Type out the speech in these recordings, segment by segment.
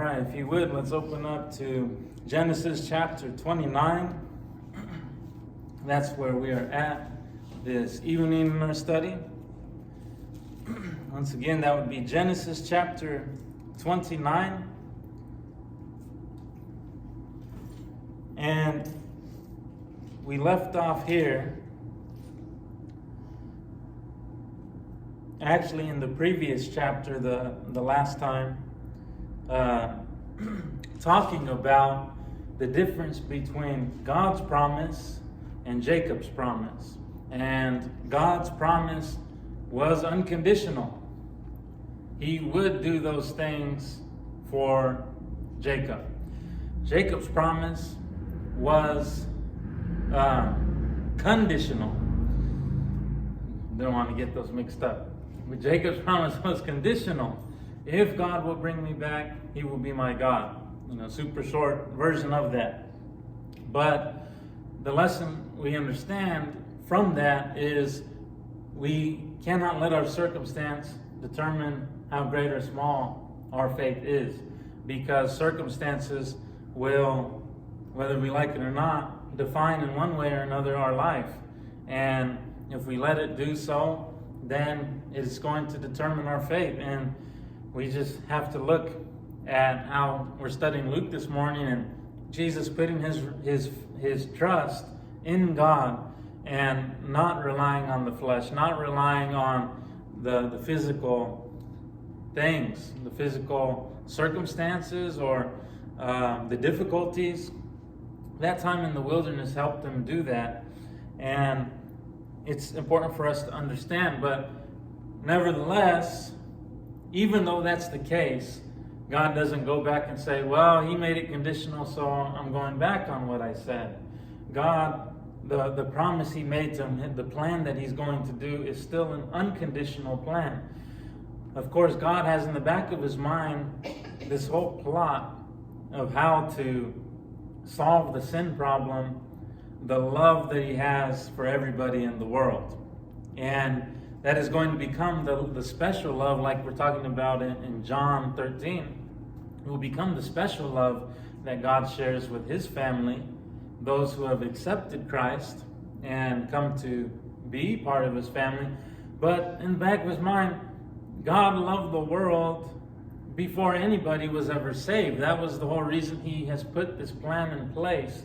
All right, if you would, let's open up to Genesis chapter 29. That's where we are at this evening in our study. Once again, that would be Genesis chapter 29. And we left off here, actually in the previous chapter, the last time, talking about the difference between God's promise and Jacob's promise. And God's promise was unconditional. He would do those things for Jacob. Jacob's promise was conditional. Don't want to get those mixed up. But Jacob's promise was conditional. If God will bring me back, He will be my God. Super short version of that. But the lesson we understand from that is we cannot let our circumstance determine how great or small our faith is, because circumstances will, whether we like it or not, define in one way or another our life. And if we let it do so, then it's going to determine our faith. And we just have to look at how we're studying Luke this morning, and Jesus putting his trust in God and not relying on the flesh, not relying on the physical things, the physical circumstances or the difficulties. That time in the wilderness helped him do that. And it's important for us to understand. But nevertheless, even though that's the case, God doesn't go back and say, well, He made it conditional, so I'm going back on what I said. God, the promise He made to him, the plan that He's going to do is still an unconditional plan. Of course, God has in the back of His mind this whole plot of how to solve the sin problem, the love that He has for everybody in the world. And that is going to become the special love, like we're talking about in John 13. It will become the special love that God shares with His family, those who have accepted Christ and come to be part of His family. But in the back of His mind, God loved the world before anybody was ever saved. That was the whole reason He has put this plan in place,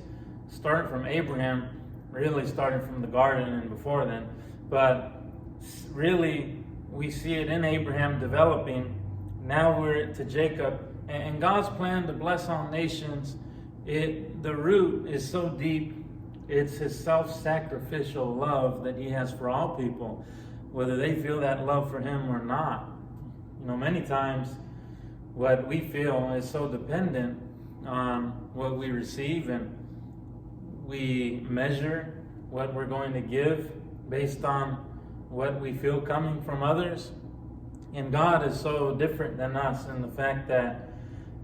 starting from Abraham, really starting from the garden and before then. But really, we see it in Abraham developing. Now we're to Jacob. And God's plan to bless all nations, the root is so deep. It's His self-sacrificial love that He has for all people, whether they feel that love for Him or not. Many times what we feel is so dependent on what we receive, and we measure what we're going to give based on what we feel coming from others. And God is so different than us in the fact that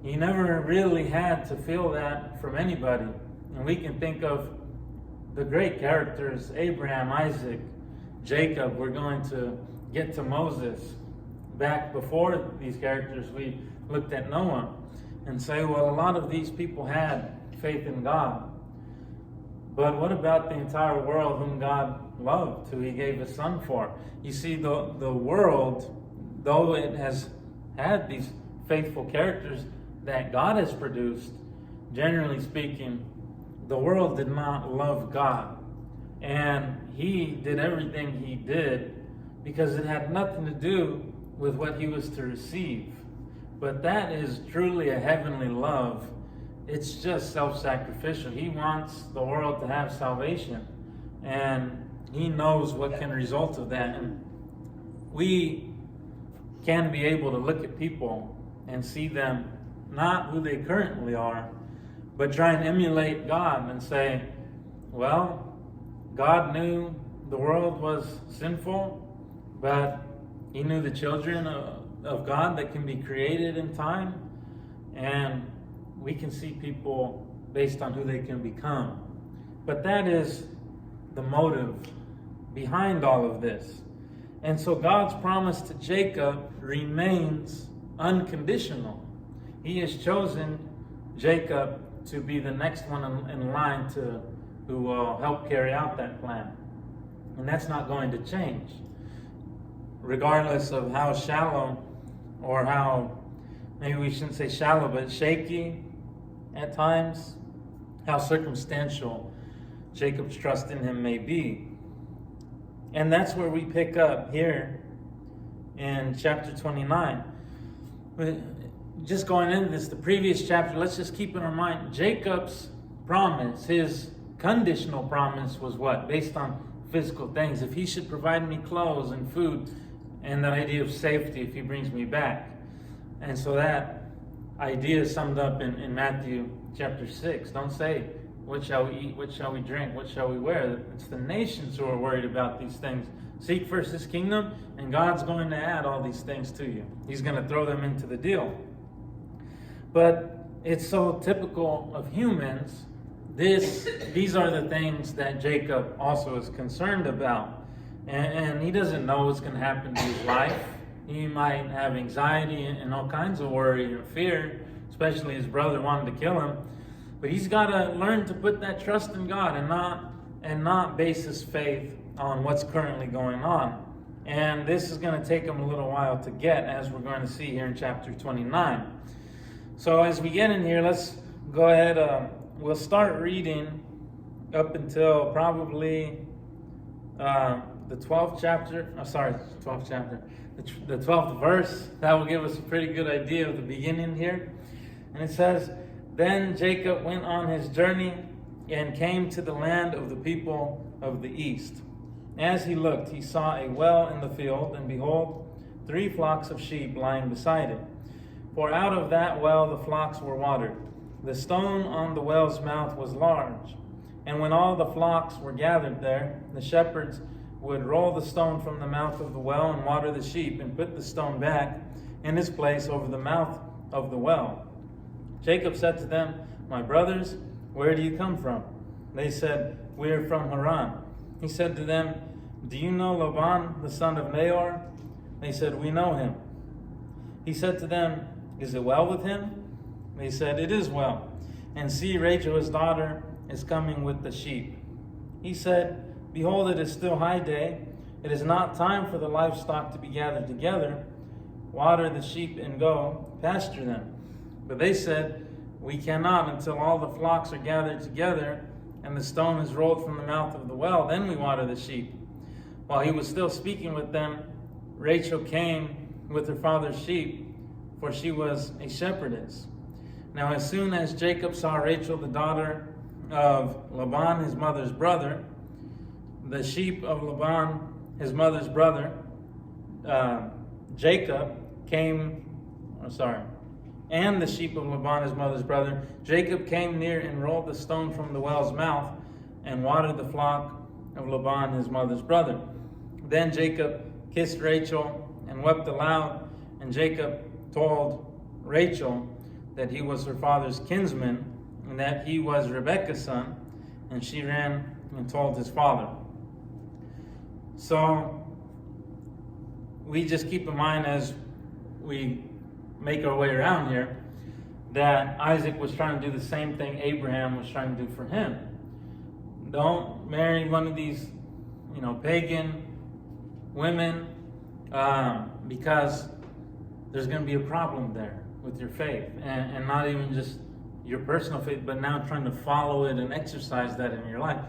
He never really had to feel that from anybody. And we can think of the great characters, Abraham, Isaac, Jacob. We're going to get to Moses. Back before these characters, we looked at Noah and say, well, a lot of these people had faith in God. But what about the entire world whom God loved, who He gave His Son for? You see, the world, though it has had these faithful characters that God has produced, generally speaking, the world did not love God. And He did everything He did because it had nothing to do with what He was to receive. But that is truly a heavenly love. It's just self-sacrificial. He wants the world to have salvation, and He knows what can result of that. And we can be able to look at people and see them not who they currently are, but try and emulate God and say, well, God knew the world was sinful, but He knew the children of God that can be created in time, and we can see people based on who they can become. But that is the motive behind all of this. And so God's promise to Jacob remains unconditional. He has chosen Jacob to be the next one in line who will help carry out that plan. And that's not going to change. Regardless of how shallow, or how, maybe we shouldn't say shallow, but shaky at times, how circumstantial Jacob's trust in him may be. And that's where we pick up here in chapter 29. Just going into this, the previous chapter, let's just keep in our mind, Jacob's promise, his conditional promise was what? Based on physical things. If he should provide me clothes and food, and that idea of safety if he brings me back. And so that idea is summed up in Matthew chapter 6. Don't say, what shall we eat, what shall we drink, what shall we wear? It's the nations who are worried about these things. Seek first his kingdom, and God's going to add all these things to you. He's going to throw them into the deal. But it's so typical of humans. These are the things that Jacob also is concerned about. And he doesn't know what's going to happen to his life. He might have anxiety and all kinds of worry and fear, especially his brother wanted to kill him. But he's got to learn to put that trust in God and not base his faith on what's currently going on. And this is going to take him a little while to get, as we're going to see here in chapter 29. So as we get in here, let's go ahead. We'll start reading up until probably the 12th chapter. The 12th verse. That will give us a pretty good idea of the beginning here. And it says, "Then Jacob went on his journey and came to the land of the people of the east. As he looked, he saw a well in the field, and behold, 3 flocks of sheep lying beside it. For out of that well the flocks were watered. The stone on the well's mouth was large. And when all the flocks were gathered there, the shepherds would roll the stone from the mouth of the well and water the sheep, and put the stone back in its place over the mouth of the well. Jacob said to them, 'My brothers, where do you come from?' They said, 'We are from Haran.' He said to them, 'Do you know Laban, the son of Nahor?' They said, 'We know him.' He said to them, 'Is it well with him?' They said, 'It is well. And see, Rachel his daughter is coming with the sheep.' He said, 'Behold, it is still high day. It is not time for the livestock to be gathered together. Water the sheep and go, pasture them.' But they said, 'We cannot until all the flocks are gathered together and the stone is rolled from the mouth of the well. Then we water the sheep.' While he was still speaking with them, Rachel came with her father's sheep, for she was a shepherdess. Now as soon as Jacob saw Rachel, the daughter of Laban, his mother's brother, the sheep of Laban, his mother's brother, and the sheep of Laban, his mother's brother, Jacob came near and rolled the stone from the well's mouth and watered the flock of Laban, his mother's brother. Then Jacob kissed Rachel and wept aloud, and Jacob told Rachel that he was her father's kinsman and that he was Rebekah's son, and she ran and told his father." So we just keep in mind as we make our way around here that Isaac was trying to do the same thing Abraham was trying to do for him. Don't marry one of these, pagan women, because there's going to be a problem there with your faith, and not even just your personal faith, but now trying to follow it and exercise that in your life.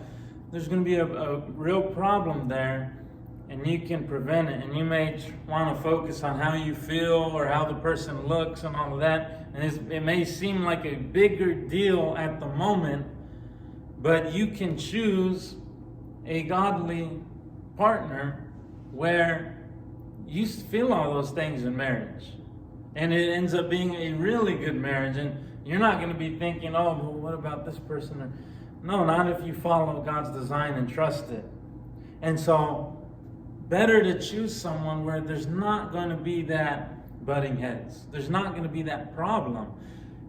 There's going to be a real problem there, and you can prevent it. And you may want to focus on how you feel or how the person looks and all of that, and it may seem like a bigger deal at the moment, but you can choose a godly partner where you feel all those things in marriage, and it ends up being a really good marriage. And you're not going to be thinking, "Oh, well, what about this person?" No, not if you follow God's design and trust it. And so, better to choose someone where there's not going to be that butting heads. There's not going to be that problem.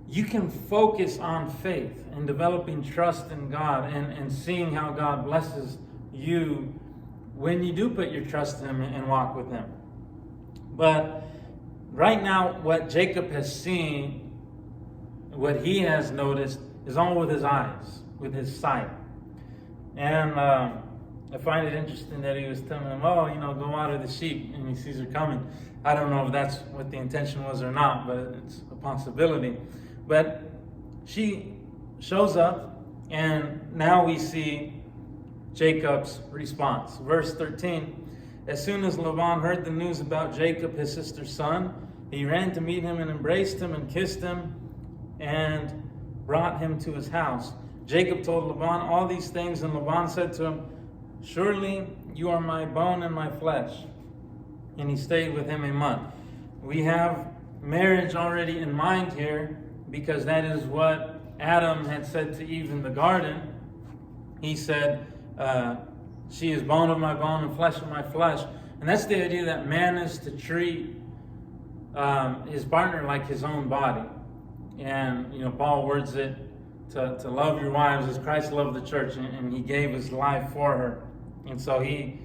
You can focus on faith and developing trust in God and seeing how God blesses you when you do put your trust in Him and walk with Him. But right now, what Jacob has seen what he has noticed is all with his eyes, with his sight. And I find it interesting that he was telling him, oh, go water the sheep, and he sees her coming. I don't know if that's what the intention was or not, but it's a possibility. But she shows up, and now we see Jacob's response. Verse 13, as soon as Laban heard the news about Jacob, his sister's son, he ran to meet him and embraced him and kissed him and brought him to his house. Jacob told Laban all these things, and Laban said to him, surely you are my bone and my flesh. And he stayed with him a month. We have marriage already in mind here, because that is what Adam had said to Eve in the garden. He said, she is bone of my bone and flesh of my flesh. And that's the idea that man is to treat his partner like his own body. And, Paul words it to love your wives as Christ loved the church, and he gave his life for her. And so he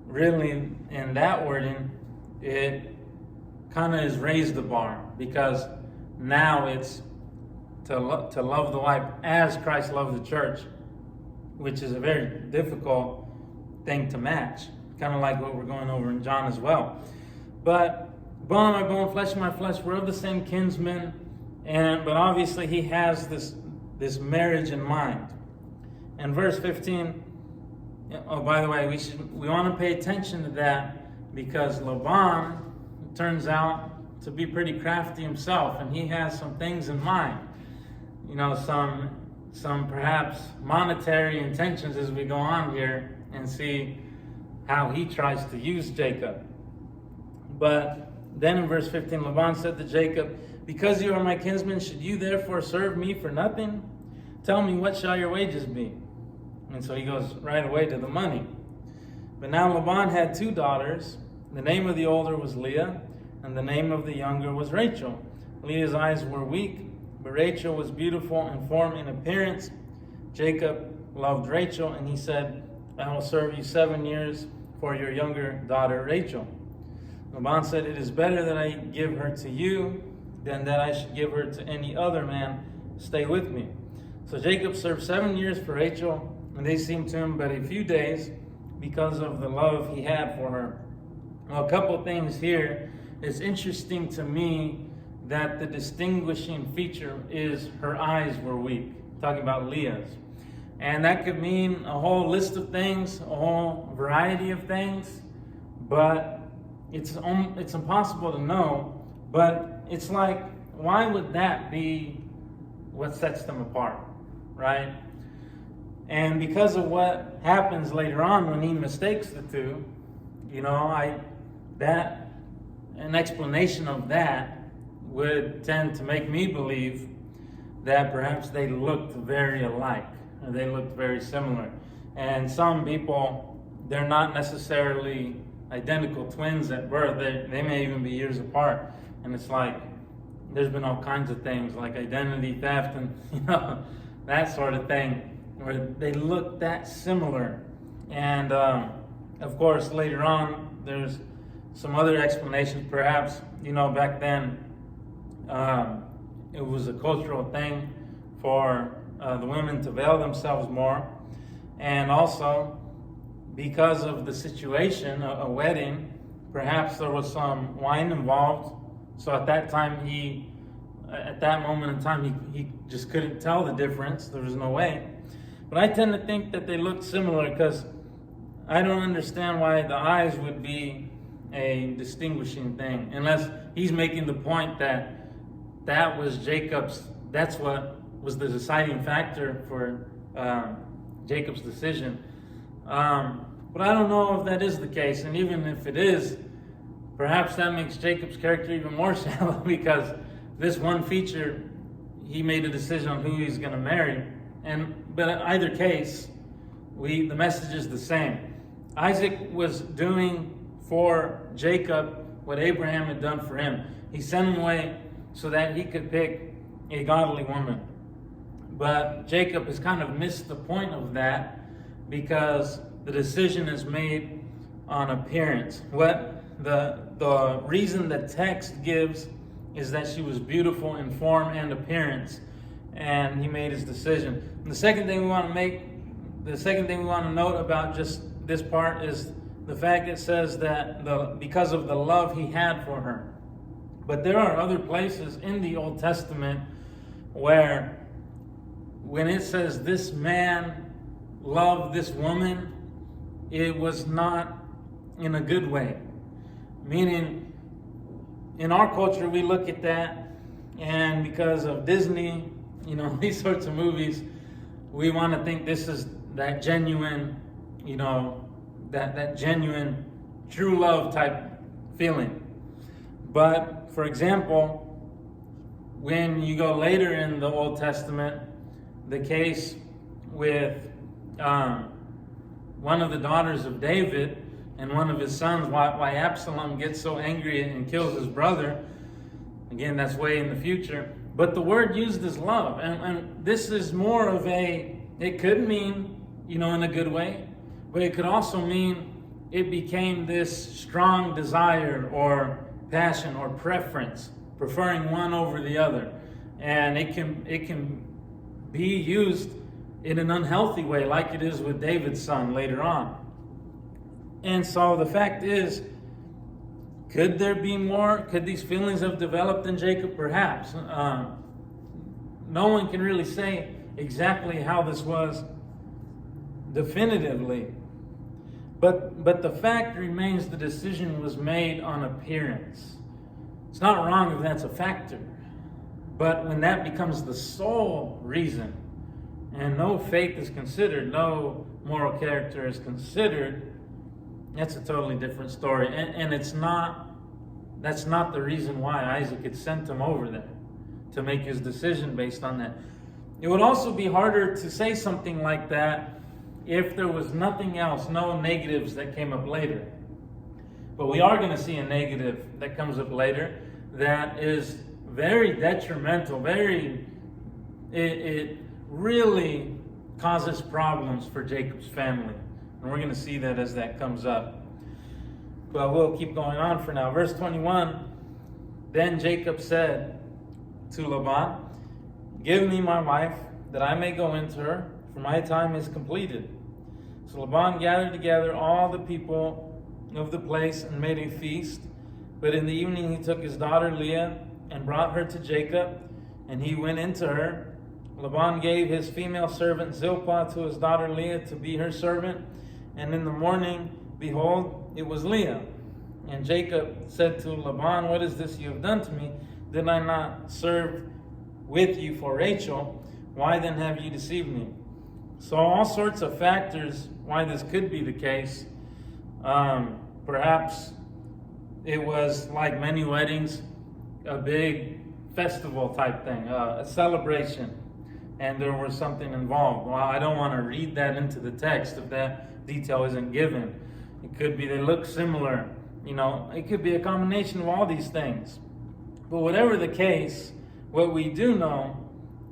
really, in that wording, it kind of has raised the bar, because now it's to love the wife as Christ loved the church, which is a very difficult thing to match, kind of like what we're going over in John as well. But bone of my bone, flesh of my flesh, we're of the same kinsman, but obviously he has this marriage in mind. And verse 15, oh, by the way, we want to pay attention to that, because Laban turns out to be pretty crafty himself, and he has some things in mind. Some perhaps monetary intentions as we go on here and see how he tries to use Jacob. But then in verse 15, Laban said to Jacob, because you are my kinsman, should you therefore serve me for nothing? Tell me, what shall your wages be? And so he goes right away to the money. But now Laban had 2 daughters. The name of the older was Leah, and the name of the younger was Rachel. Leah's eyes were weak, but Rachel was beautiful in form and appearance. Jacob loved Rachel, and he said, I will serve you 7 years for your younger daughter Rachel. Laban said, it is better that I give her to you than that I should give her to any other man. Stay with me. So Jacob served 7 years for Rachel, and they seemed to him but a few days, because of the love he had for her. Well, a couple things here. It's interesting to me that the distinguishing feature is her eyes were weak. Talking about Leah's. And that could mean a whole list of things, a whole variety of things, but it's impossible to know. But it's like, why would that be what sets them apart, right? And because of what happens later on when he mistakes the two, an explanation of that would tend to make me believe that perhaps they looked very alike, or they looked very similar. And some people, they're not necessarily identical twins at birth. They may even be years apart. And it's like, there's been all kinds of things like identity theft and that sort of thing, where they look that similar. And of course, later on, there's some other explanations. Perhaps, back then, it was a cultural thing for the women to veil themselves more. And also, because of the situation, a wedding, perhaps there was some wine involved. So at that moment in time, he just couldn't tell the difference. There was no way. But I tend to think that they looked similar, because I don't understand why the eyes would be a distinguishing thing, unless he's making the point that was that's what was the deciding factor for Jacob's decision. But I don't know if that is the case, and even if it is, perhaps that makes Jacob's character even more shallow, because this one feature, he made a decision on who he's going to marry. But in either case, the message is the same. Isaac was doing for Jacob what Abraham had done for him. He sent him away so that he could pick a godly woman. But Jacob has kind of missed the point of that, because the decision is made on appearance. What the reason the text gives is that she was beautiful in form and appearance. and he made his decision. And the second thing we want to note about just this part is the fact it says that because of the love he had for her. But there are other places in the Old Testament where when it says this man loved this woman, it was not in a good way. Meaning, in our culture, we look at that, and because of Disney, these sorts of movies, we want to think this is that genuine, that genuine, true love type feeling. But, for example, when you go later in the Old Testament, the case with one of the daughters of David and one of his sons, why Absalom gets so angry and kills his brother. Again, that's way in the future. But the word used is love. And this is more of it could mean, in a good way, but it could also mean it became this strong desire or passion or preference, preferring one over the other. And it can be used in an unhealthy way, like it is with David's son later on. And so the fact is, could there be more? Could these feelings have developed in Jacob? Perhaps. No one can really say exactly how this was definitively. But the fact remains the decision was made on appearance. It's not wrong if that's a factor. But when that becomes the sole reason, and no faith is considered, no moral character is considered, that's a totally different story. And that's not the reason why Isaac had sent him over there, to make his decision based on that. It would also be harder to say something like that if there was nothing else, no negatives that came up later. But we are going to see a negative that comes up later that is very detrimental, it really causes problems for Jacob's family. And we're going to see that as that comes up. But we'll keep going on for now. Verse 21, then Jacob said to Laban, give me my wife, that I may go into her, for my time is completed. So Laban gathered together all the people of the place and made a feast. But in the evening he took his daughter Leah and brought her to Jacob, and he went into her. Laban gave his female servant Zilpah to his daughter Leah to be her servant. And in the morning, behold, it was Leah. And Jacob said to Laban, what is this you have done to me? Did I not serve with you for Rachel? Why then have you deceived me? So all sorts of factors why this could be the case. Perhaps it was like many weddings, a big festival type thing, a celebration, and there was something involved. Well, I don't want to read that into the text if that detail isn't given. It could be they look similar. It could be a combination of all these things. But whatever the case, what we do know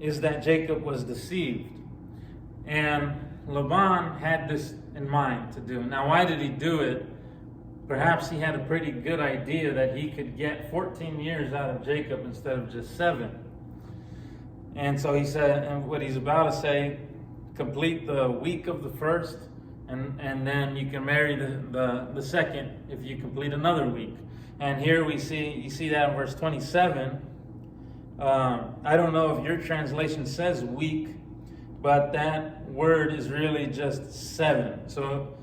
is that Jacob was deceived. And Laban had this in mind to do. Now, why did he do it? Perhaps he had a pretty good idea that he could get 14 years out of Jacob instead of just 7. And so he said, and what he's about to say, complete the week of the first, and then you can marry the second if you complete another week. And here you see that in verse 27. I don't know if your translation says week, but that word is really just 7. So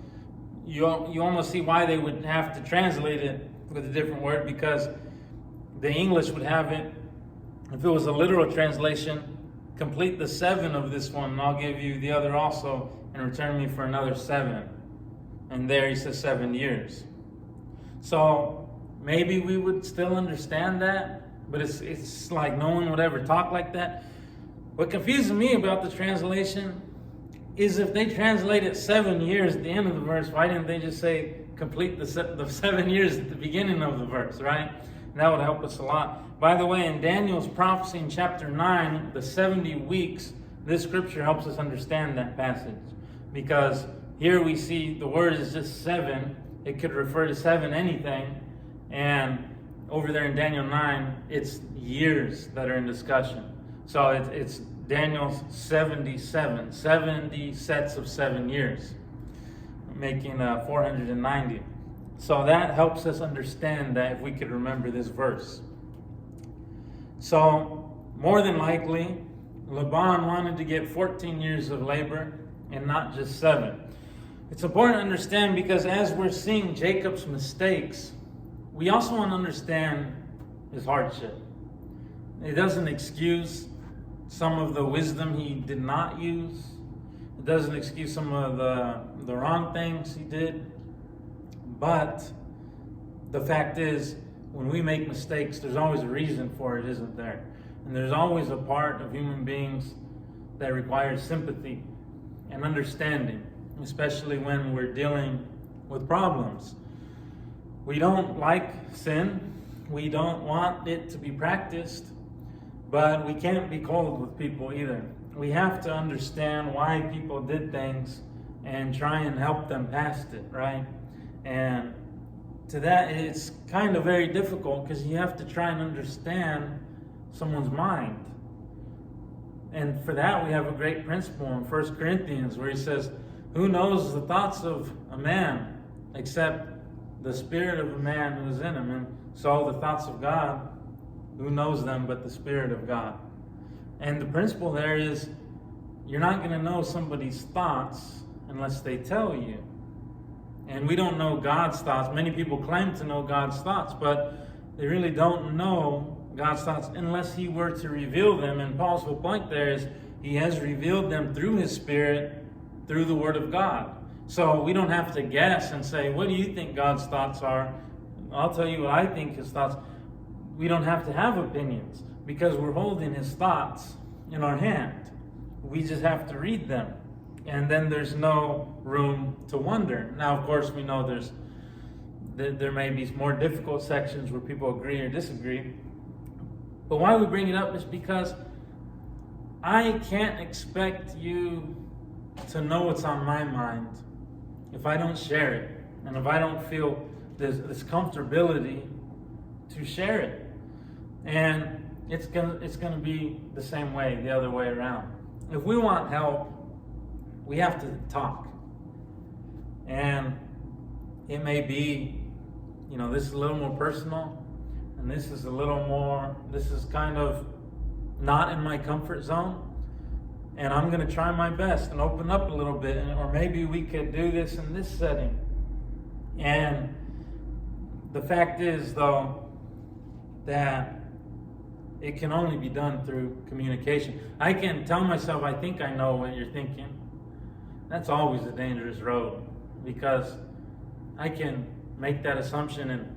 you almost see why they would have to translate it with a different word, because the English would have it, if it was a literal translation, complete the 7 of this one, and I'll give you the other also, and return me for another 7. And there he says 7 years. So maybe we would still understand that, but it's like no one would ever talk like that. What confuses me about the translation is if they translated 7 years at the end of the verse, why didn't they just say complete the 7 years at the beginning of the verse, right? And that would help us a lot. By the way, in Daniel's prophecy in chapter 9, the 70 weeks, this scripture helps us understand that passage. Because here we see the word is just 7. It could refer to 7 anything. And over there in Daniel 9, it's years that are in discussion. So it's Daniel's 70 sets of 7 years, making 490. So that helps us understand that if we could remember this verse. So more than likely, Laban wanted to get 14 years of labor and not just 7. It's important to understand because as we're seeing Jacob's mistakes, we also want to understand his hardship. It doesn't excuse some of the wisdom he did not use. It doesn't excuse some of the wrong things he did. But the fact is, when we make mistakes, there's always a reason for it, isn't there? And there's always a part of human beings that requires sympathy and understanding, especially when we're dealing with problems. We don't like sin. We don't want it to be practiced, but we can't be cold with people either. We have to understand why people did things and try and help them past it, right? And to that, it's kind of very difficult because you have to try and understand someone's mind. And for that, we have a great principle in 1 Corinthians where he says, who knows the thoughts of a man except the spirit of a man who is in him? And so the thoughts of God, who knows them but the Spirit of God? And the principle there is, you're not going to know somebody's thoughts unless they tell you. And we don't know God's thoughts. Many people claim to know God's thoughts, but they really don't know God's thoughts unless he were to reveal them. And Paul's whole point there is he has revealed them through his Spirit, through the Word of God. So we don't have to guess and say, what do you think God's thoughts are? I'll tell you what I think his thoughts. We don't have to have opinions because we're holding his thoughts in our hand. We just have to read them. And then there's no room to wonder. Now, of course, we know there may be more difficult sections where people agree or disagree. But why we bring it up is because I can't expect you to know what's on my mind if I don't share it. And if I don't feel this comfortability to share it. And it's gonna be the same way, the other way around. If we want help, we have to talk. And it may be, this is a little more personal, and this is kind of not in my comfort zone. And I'm gonna try my best and open up a little bit, or maybe we could do this in this setting. And the fact is, though, that it can only be done through communication. I can tell myself I think I know what you're thinking. That's always a dangerous road because I can make that assumption, and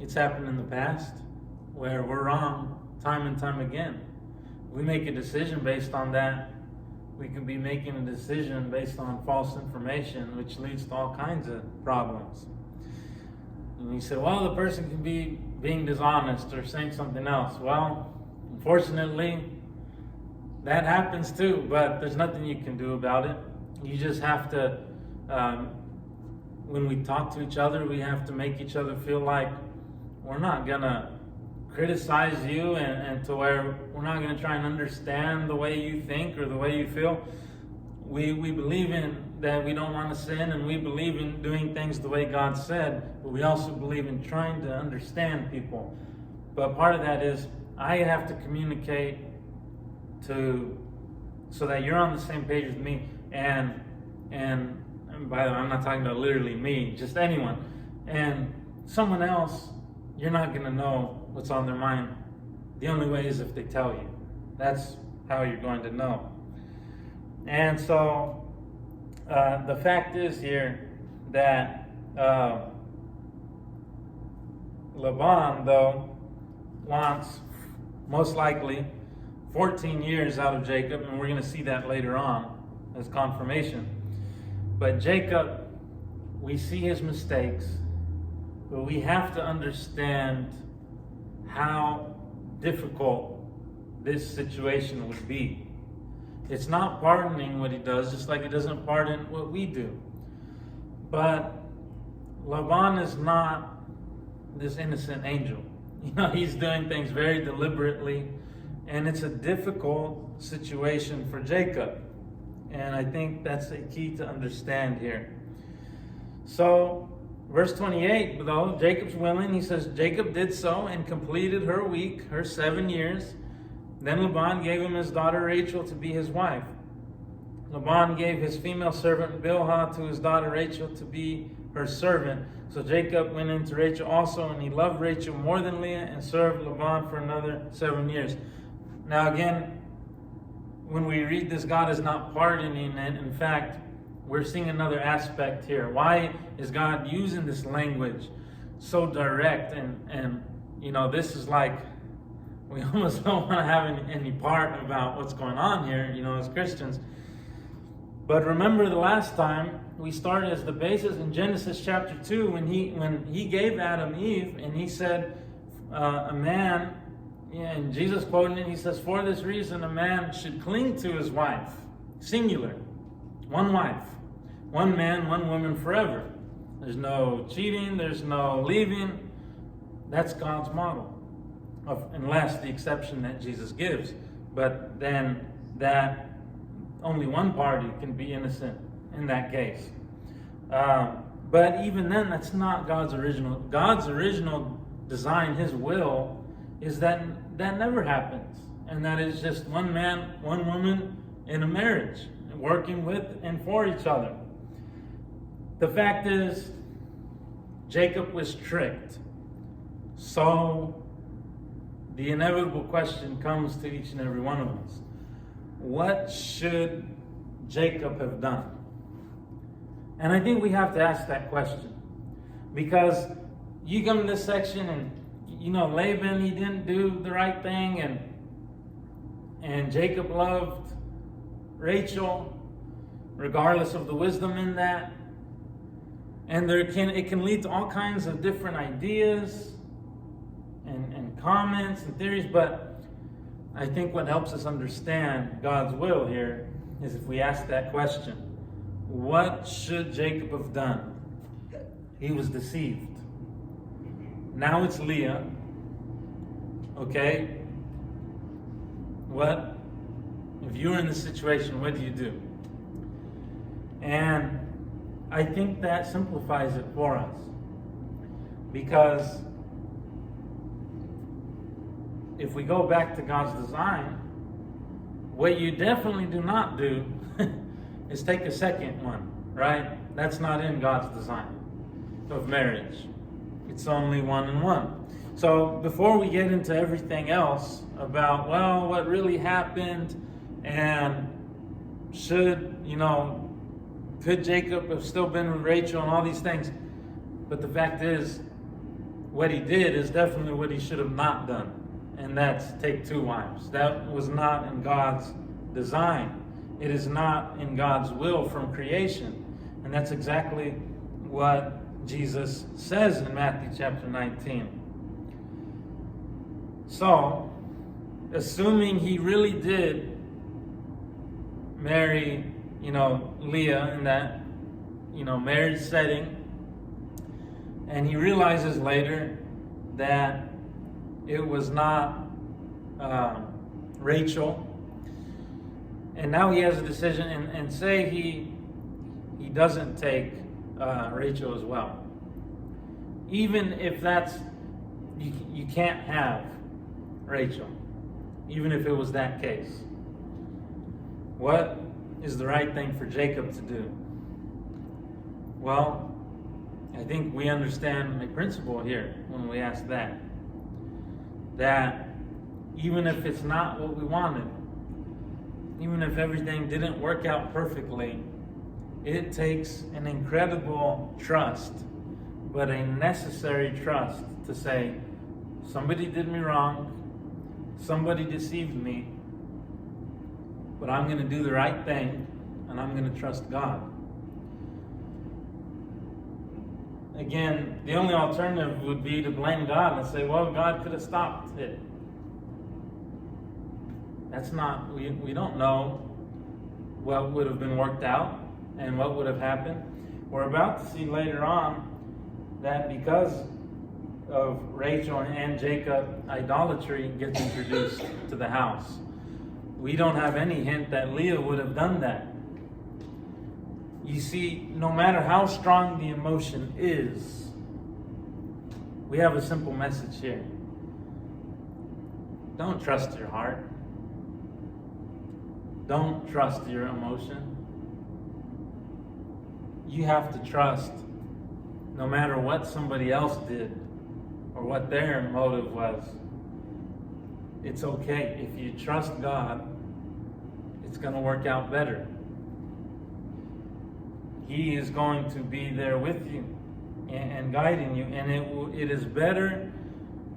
it's happened in the past where we're wrong time and time again. We make a decision based on that. We could be making a decision based on false information, which leads to all kinds of problems. And you say, well, the person can be being dishonest or saying something else. Well, unfortunately, that happens too, but there's nothing you can do about it. You just have to, when we talk to each other, we have to make each other feel like we're not going to criticize you and to where we're not going to try and understand the way you think or the way you feel. We believe in that we don't want to sin, and we believe in doing things the way God said, but we also believe in trying to understand people. But part of that is I have to communicate so that you're on the same page with me, and by the way, I'm not talking about literally me, just anyone. And someone else, you're not going to know what's on their mind. The only way is if they tell you. That's how you're going to know. And so the fact is here that Laban, though, wants most likely 14 years out of Jacob, and we're going to see that later on as confirmation. But Jacob, we see his mistakes, but we have to understand how difficult this situation would be. It's not pardoning what he does, just like it doesn't pardon what we do. But Laban is not this innocent angel. He's doing things very deliberately, And it's a difficult situation for Jacob. And I think that's a key to understand here. So, verse 28, though, Jacob's willing. He says, Jacob did so and completed her week, her 7 years. Then Laban gave him his daughter Rachel to be his wife. Laban gave his female servant Bilhah to his daughter Rachel to be her servant. So Jacob went into Rachel also, and he loved Rachel more than Leah and served Laban for another 7 years. Now again, when we read this, God is not pardoning it. In fact, we're seeing another aspect here. Why is God using this language so direct? And this is like, we almost don't want to have any part about what's going on here, as Christians. But remember the last time we started as the basis in Genesis chapter 2 when he gave Adam Eve, and he said a man, and Jesus quoted it, he says, for this reason a man should cling to his wife, singular, one wife, one man, one woman forever. There's no cheating, there's no leaving. That's God's model, unless the exception that Jesus gives. But then that only one party can be innocent in that case. But even then, that's not God's original. God's original design, his will, is that never happens. And that is just one man, one woman in a marriage, working with and for each other. The fact is, Jacob was tricked. So the inevitable question comes to each and every one of us. What should Jacob have done? And I think we have to ask that question. Because you come to this section and, Laban, he didn't do the right thing, and Jacob loved Rachel, regardless of the wisdom in that. And it can lead to all kinds of different ideas and comments and theories, but I think what helps us understand God's will here is if we ask that question. What should Jacob have done? He was deceived. Now it's Leah. Okay? What? If you're in this situation, what do you do? And I think that simplifies it for us. Because if we go back to God's design, what you definitely do not do is take a second one, right? That's not in God's design of marriage. It's only one and one. So before we get into everything else about, what really happened and could Jacob have still been with Rachel and all these things? But the fact is, what he did is definitely what he should have not done. And that's take 2 wives. That was not in God's design. It is not in God's will from creation. And that's exactly what Jesus says in Matthew chapter 19. So, assuming he really did marry, Leah in that, marriage setting, and he realizes later that it was not Rachel, and now he has a decision, and say he doesn't take Rachel as well. Even if you can't have Rachel, even if it was that case. What is the right thing for Jacob to do? Well, I think we understand the principle here when we ask that even if it's not what we wanted, even if everything didn't work out perfectly, it takes an incredible trust, but a necessary trust to say, somebody did me wrong, somebody deceived me, but I'm going to do the right thing, and I'm going to trust God. Again, the only alternative would be to blame God and say, God could have stopped it. That's not, we don't know what would have been worked out and what would have happened. We're about to see later on that because of Rachel and Jacob idolatry gets introduced to the house. We don't have any hint that Leah would have done that. You see, no matter how strong the emotion is, we have a simple message here. Don't trust your heart. Don't trust your emotion. You have to trust, no matter what somebody else did or what their motive was. It's okay. If you trust God, it's going to work out better. He is going to be there with you and guiding you, and it is better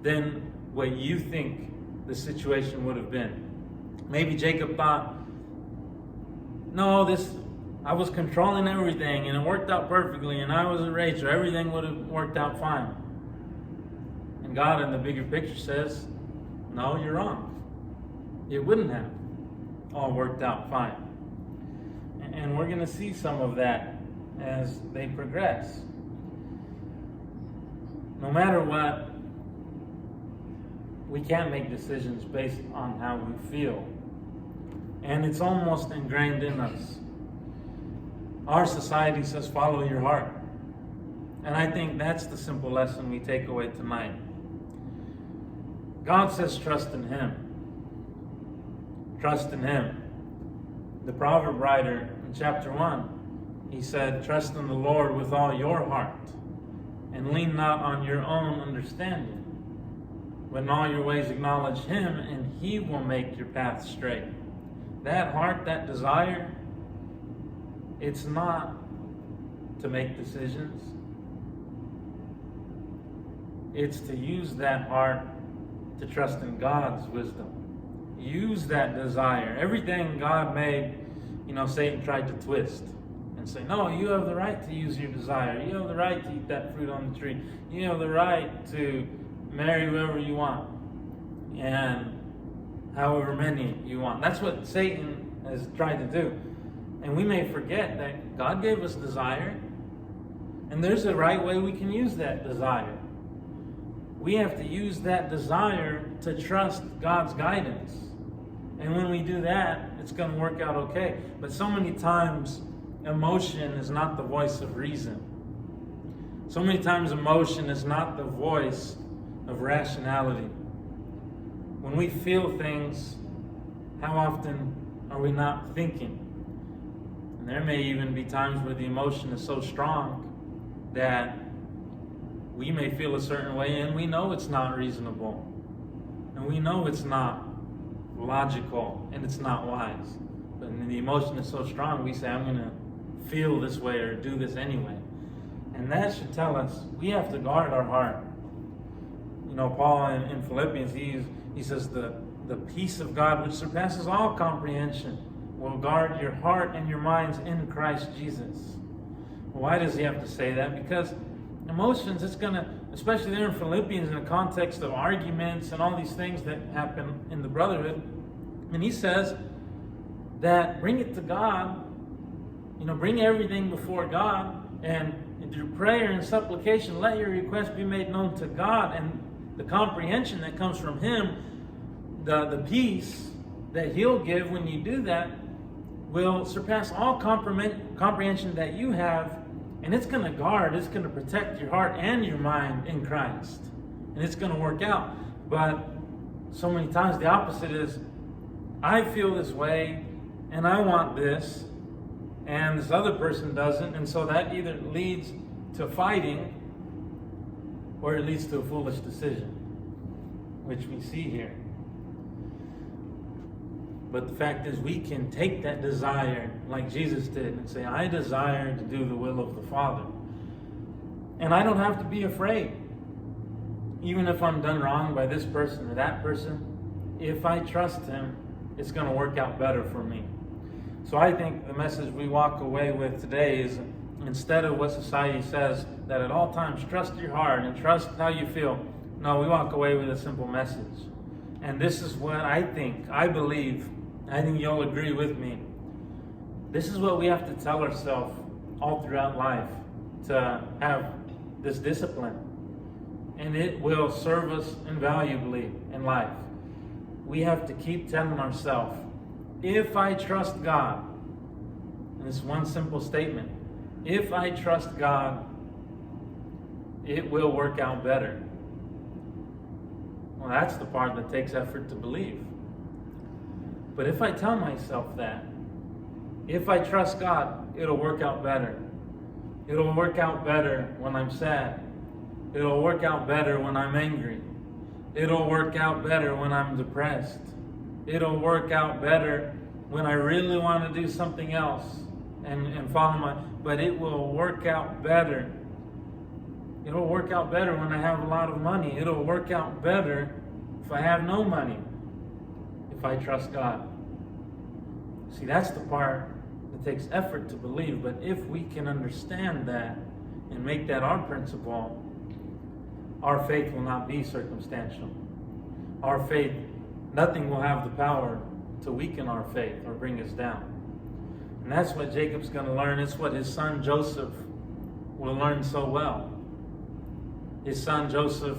than what you think the situation would have been. Maybe Jacob thought, no, I was controlling everything and it worked out perfectly, and I was a Rachel, everything would have worked out fine. And God in the bigger picture says, no, you're wrong. It wouldn't have all worked out fine. And we're going to see some of that as they progress. No matter what, we can't make decisions based on how we feel. And it's almost ingrained in us. Our society says, follow your heart. And I think that's the simple lesson we take away tonight. God says, trust in Him. Trust in Him. The proverb writer in chapter 1, he said, trust in the Lord with all your heart, and lean not on your own understanding. But in all your ways acknowledge Him, and He will make your path straight. That heart, that desire, it's not to make decisions. It's to use that heart to trust in God's wisdom. Use that desire. Everything God made, Satan tried to twist and say, no, you have the right to use your desire. You have the right to eat that fruit on the tree. You have the right to marry whoever you want and however many you want. That's what Satan has tried to do. And we may forget that God gave us desire, and there's a right way we can use that desire. We have to use that desire to trust God's guidance. And when we do that, it's going to work out okay. But so many times, emotion is not the voice of reason. So many times, emotion is not the voice of rationality. When we feel things, how often are we not thinking? And there may even be times where the emotion is so strong that we may feel a certain way, and we know it's not reasonable, and we know it's not logical, and it's not wise. But when the emotion is so strong, we say, I'm going to feel this way or do this anyway. And that should tell us we have to guard our heart. Paul in Philippians, he says the peace of God, which surpasses all comprehension, will guard your heart and your minds in Christ Jesus. Why does he have to say that? Because emotions, it's going to, especially there in Philippians, in the context of arguments and all these things that happen in the brotherhood, and he says that bring it to God, bring everything before God, and through prayer and supplication, let your request be made known to God, and the comprehension that comes from Him, the peace that He'll give when you do that, will surpass all comprehension that you have, and it's going to guard, it's going to protect your heart and your mind in Christ, and it's going to work out. But so many times the opposite is, I feel this way, and I want this, and this other person doesn't, and so that either leads to fighting, or it leads to a foolish decision, which we see here. But the fact is, we can take that desire like Jesus did and say, I desire to do the will of the Father. And I don't have to be afraid. Even if I'm done wrong by this person or that person, if I trust Him, it's going to work out better for me. So I think the message we walk away with today is, instead of what society says, that at all times trust your heart and trust how you feel, no, we walk away with a simple message. And this is what I think you'll agree with me. This is what we have to tell ourselves all throughout life to have this discipline. and it will serve us invaluably in life. We have to keep telling ourselves, if I trust God, and it's one simple statement, if I trust God, it will work out better. Well, that's the part that takes effort to believe. But if I tell myself that, if I trust God, it'll work out better. It'll work out better when I'm sad. It'll work out better when I'm angry. It'll work out better when I'm depressed. It'll work out better when I really want to do something else and follow but it will work out better. It'll work out better when I have a lot of money. It'll work out better if I have no money, if I trust God. See, that's the part that takes effort to believe. But if we can understand that and make that our principle, our faith will not be circumstantial. Our faith, nothing will have the power to weaken our faith or bring us down. And that's what Jacob's going to learn. It's what his son Joseph will learn so well. His son Joseph,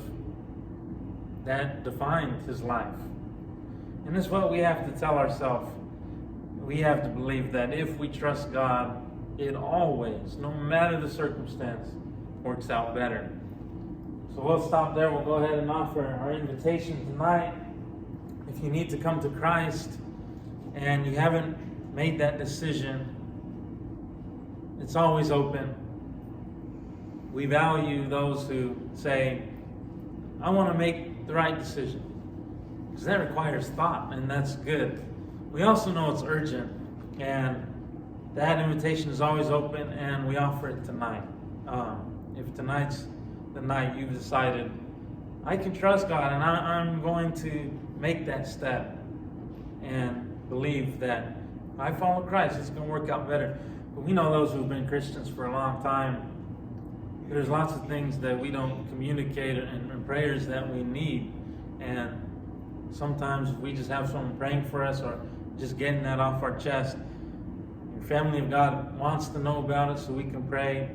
that defined his life. And it's what we have to tell ourselves. We have to believe that if we trust God, it always, no matter the circumstance, works out better. So we'll stop there. We'll go ahead and offer our invitation tonight. If you need to come to Christ and you haven't made that decision, it's always open. We value those who say, I want to make the right decision. Because that requires thought, and that's good. We also know it's urgent, and that invitation is always open, and we offer it tonight. If tonight's the night you've decided, I can trust God, and I'm going to make that step and believe that if I follow Christ, it's going to work out better. But we know those who've been Christians for a long time, there's lots of things that we don't communicate and prayers that we need. And sometimes we just have someone praying for us or just getting that off our chest. Your family of God wants to know about it so we can pray,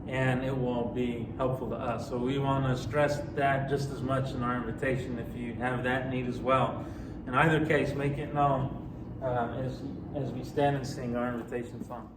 and it will be helpful to us. So we want to stress that just as much in our invitation if you have that need as well. In either case, make it known as we stand and sing our invitation song.